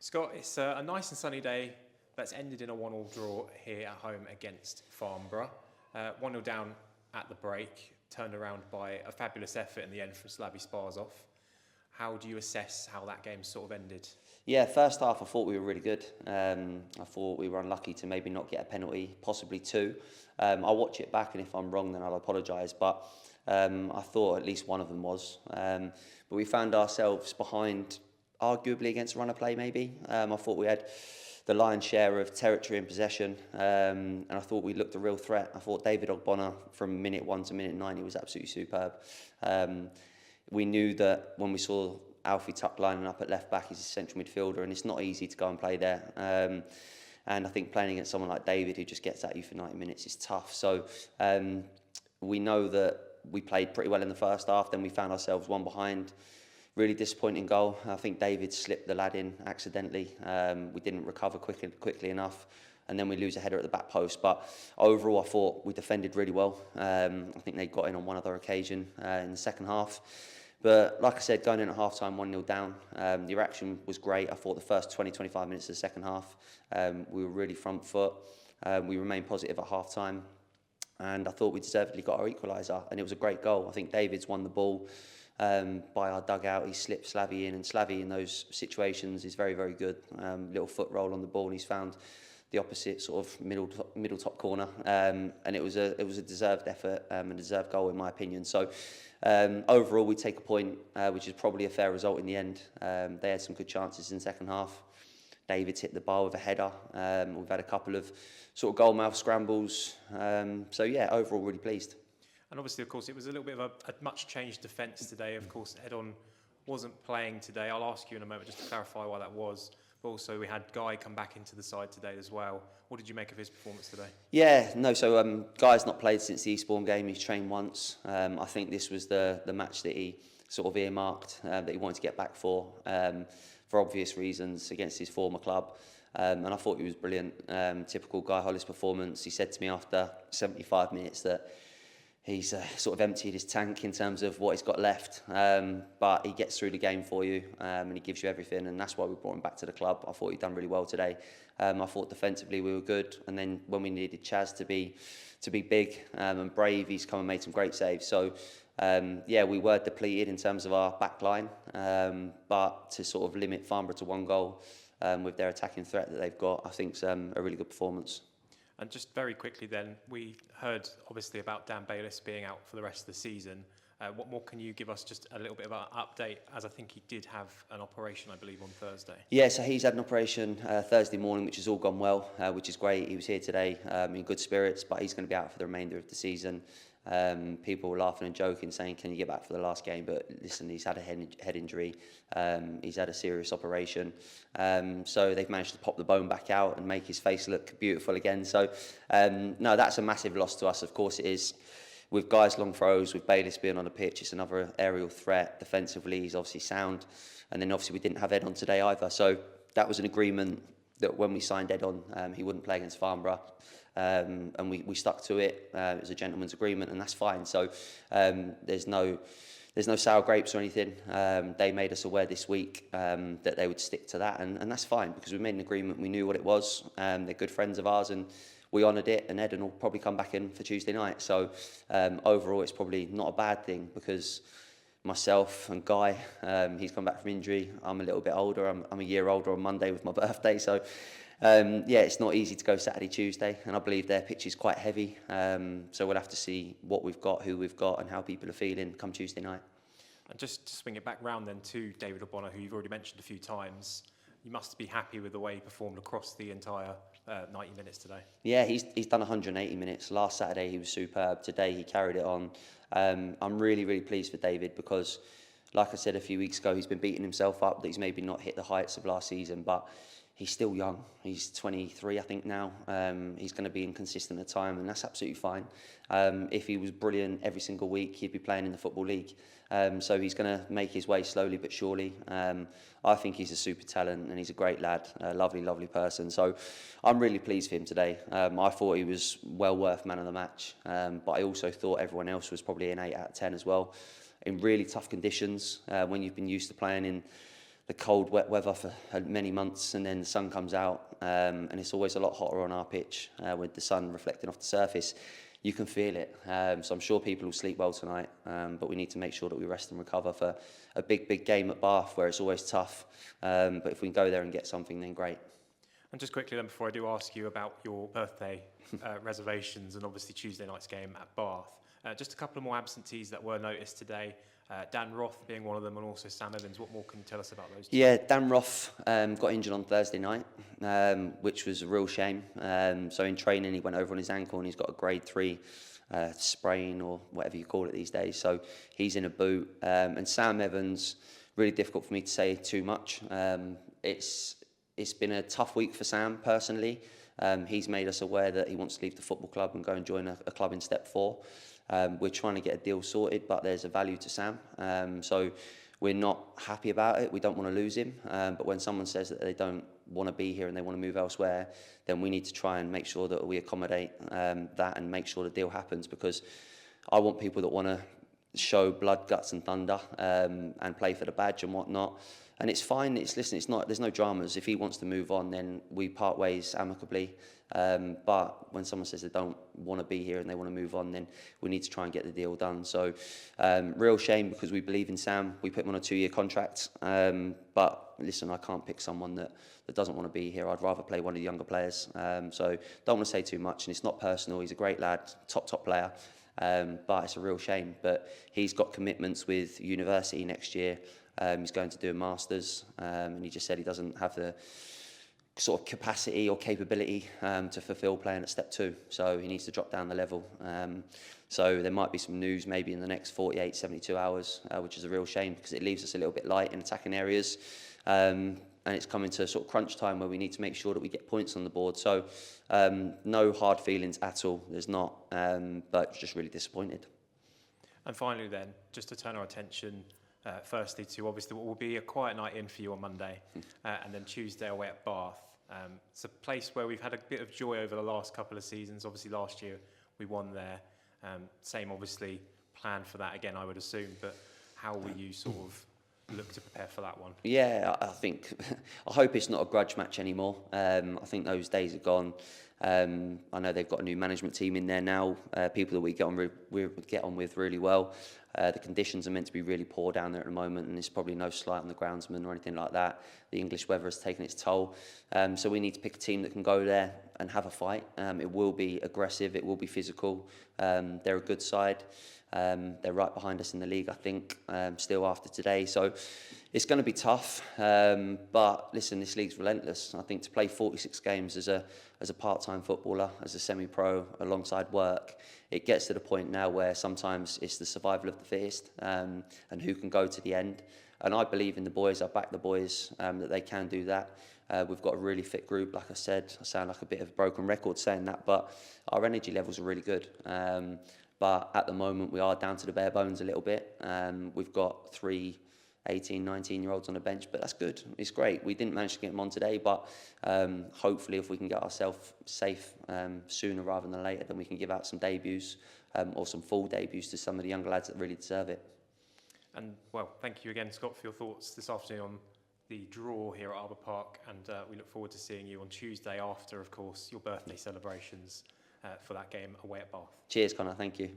Scott, it's a nice and sunny day that's ended in a 1-1 draw here at home against Farnborough. 1-0 down at the break, turned around by a fabulous effort in the end from Slavy Sparsov. How do you assess how that game sort of ended? Yeah, first half I thought we were really good. I thought we were unlucky to maybe not get a penalty, possibly two. I'll watch it back, and if I'm wrong then I'll apologise, but I thought at least one of them was. But we found ourselves behind, arguably against runner play maybe. I thought we had the lion's share of territory and possession, and I thought we looked a real threat. I thought David Ogbonna from minute 1 to minute 9, he was absolutely superb. We knew that when we saw Alfie Tuck lining up at left back, he's a central midfielder, and it's not easy to go and play there. And I think playing against someone like David, who just gets at you for 90 minutes, is tough. So we know that we played pretty well in the first half, then we found ourselves one behind. Really disappointing goal. I think David slipped the lad in accidentally. We didn't recover quickly enough, and then we lose a header at the back post. But overall, I thought we defended really well. I think they got in on one other occasion in the second half. But like I said, going in at half-time 1-0 down, the reaction was great. I thought the first 20-25 minutes of the second half, we were really front foot. We remained positive at half-time, and I thought we deservedly got our equaliser, and it was a great goal. I think David's won the ball by our dugout. He slipped Slavy in, and Slavy in those situations is very, very good. Little foot roll on the ball, and he's found the opposite sort of middle top corner, and it was a deserved effort, and a deserved goal in my opinion. So overall, we take a point, which is probably a fair result in the end. They had some good chances in the second half. David's hit the bar with a header. We've had a couple of sort of goal-mouth scrambles. So yeah, overall, really pleased. And obviously, of course, it was a little bit of a much changed defence today. Of course, Edon wasn't playing today. I'll ask you in a moment just to clarify why that was. But also, we had Guy come back into the side today as well. What did you make of his performance today? Yeah, no, so Guy's not played since the Eastbourne game. He's trained once. I think this was the match that he sort of earmarked, that he wanted to get back for obvious reasons, against his former club. And I thought he was brilliant. Typical Guy Hollis performance. He said to me after 75 minutes that he's sort of emptied his tank in terms of what he's got left, but he gets through the game for you, and he gives you everything, and that's why we brought him back to the club. I thought he'd done really well today. I thought defensively we were good, and then when we needed Chaz to be big and brave, he's come and made some great saves. So yeah, we were depleted in terms of our back line, but to sort of limit Farnborough to one goal with their attacking threat that they've got, I think's a really good performance. And just very quickly then, we heard obviously about Dan Bayliss being out for the rest of the season. What more can you give us, just a little bit of an update, as I think he did have an operation, I believe, on Thursday? Yeah, so he's had an operation Thursday morning, which has all gone well, which is great. He was here today in good spirits, but he's going to be out for the remainder of the season. People were laughing and joking, saying, can you get back for the last game? But listen, he's had a head injury. He's had a serious operation. So they've managed to pop the bone back out and make his face look beautiful again. So no, that's a massive loss to us. Of course it is. With Guy's long throws, with Bayliss being on the pitch, it's another aerial threat. Defensively, he's obviously sound. And then obviously we didn't have Ed on today either. So that was an agreement that when we signed Ed on, he wouldn't play against Farnborough. And we stuck to it. It was a gentleman's agreement, and that's fine. So there's no sour grapes or anything. They made us aware this week that they would stick to that, and that's fine, because we made an agreement. We knew what it was. They're good friends of ours, and we honoured it, and Eden will probably come back in for Tuesday night. So overall, it's probably not a bad thing, because myself and Guy, he's come back from injury. I'm a little bit older. I'm a year older on Monday with my birthday. So yeah, it's not easy to go Saturday, Tuesday, and I believe their pitch is quite heavy. So we'll have to see what we've got, who we've got, and how people are feeling come Tuesday night. And just to swing it back round then to David Ogbonna, who you've already mentioned a few times, you must be happy with the way he performed across the entire 90 minutes today. Yeah, he's done 180 minutes. Last Saturday he was superb. Today he carried it on. I'm really, really pleased for David, because, like I said a few weeks ago, he's been beating himself up that he's maybe not hit the heights of last season, but he's still young. He's 23, I think, now. He's going to be inconsistent at time, and that's absolutely fine. If he was brilliant every single week, he'd be playing in the Football League. So he's going to make his way slowly but surely. I think he's a super talent, and he's a great lad, a lovely, lovely person. So I'm really pleased for him today. I thought he was well worth man of the match, but I also thought everyone else was probably an 8 out of 10 as well. In really tough conditions, when you've been used to playing in the cold, wet weather for many months, and then the sun comes out, and it's always a lot hotter on our pitch with the sun reflecting off the surface. You can feel it. So I'm sure people will sleep well tonight, but we need to make sure that we rest and recover for a big game at Bath, where it's always tough. But if we can go there and get something, then great. And just quickly then, before I do ask you about your birthday reservations and obviously Tuesday night's game at Bath, just a couple of more absentees that were noticed today. Dan Roth being one of them, and also Sam Evans. What more can you tell us about those two? Yeah, Dan Roth got injured on Thursday night, which was a real shame. So in training, he went over on his ankle and he's got a grade 3 sprain, or whatever you call it these days. So he's in a boot. And Sam Evans, really difficult for me to say too much. It's been a tough week for Sam personally. He's made us aware that he wants to leave the football club and go and join a club in Step 4. We're trying to get a deal sorted, but there's a value to Sam. So we're not happy about it. We don't want to lose him. But when someone says that they don't want to be here and they want to move elsewhere, then we need to try and make sure that we accommodate that and make sure the deal happens, because I want people that want to show blood, guts and thunder and play for the badge and whatnot. And it's fine. It's not. There's no dramas. If he wants to move on, then we part ways amicably. But when someone says they don't want to be here and they want to move on, then we need to try and get the deal done. So, real shame, because we believe in Sam. We put him on a 2-year contract. But listen, I can't pick someone that doesn't want to be here. I'd rather play one of the younger players. So don't want to say too much. And it's not personal. He's a great lad, top player. But it's a real shame. But he's got commitments with university next year. He's going to do a master's, and he just said he doesn't have the sort of capacity or capability to fulfil playing at Step 2, so he needs to drop down the level. So there might be some news maybe in the next 48, 72 hours, which is a real shame, because it leaves us a little bit light in attacking areas, and it's coming to sort of crunch time where we need to make sure that we get points on the board. So no hard feelings at all, there's not, but just really disappointed. And finally then, just to turn our attention firstly to obviously what will be a quiet night in for you on Monday, and then Tuesday away at Bath. It's a place where we've had a bit of joy over the last couple of seasons. Obviously last year we won there. Same obviously plan for that again, I would assume, but how will you sort of look to prepare for that one? Yeah, I think, I hope it's not a grudge match anymore. I think those days are gone. I know they've got a new management team in there now, people that we get on with really well. The conditions are meant to be really poor down there at the moment, and there's probably no slight on the groundsman or anything like that. The English weather has taken its toll. So we need to pick a team that can go there and have a fight. It will be aggressive, it will be physical. They're a good side. They're right behind us in the league, I think, still after today. So it's going to be tough. But listen, this league's relentless. I think to play 46 games as a part-time footballer, as a semi-pro, alongside work, it gets to the point now where sometimes it's the survival of the fittest, and who can go to the end. And I believe in the boys. I back the boys, that they can do that. We've got a really fit group, like I said. I sound like a bit of a broken record saying that, but our energy levels are really good. But at the moment, we are down to the bare bones a little bit. We've got 3 18, 19-year-olds on the bench, but that's good. It's great. We didn't manage to get them on today, but hopefully if we can get ourselves safe sooner rather than later, then we can give out some debuts or some full debuts to some of the younger lads that really deserve it. And, well, thank you again, Scott, for your thoughts this afternoon on the draw here at Arbour Park, and we look forward to seeing you on Tuesday after, of course, your birthday celebrations for that game away at Bath. Cheers, Connor. Thank you.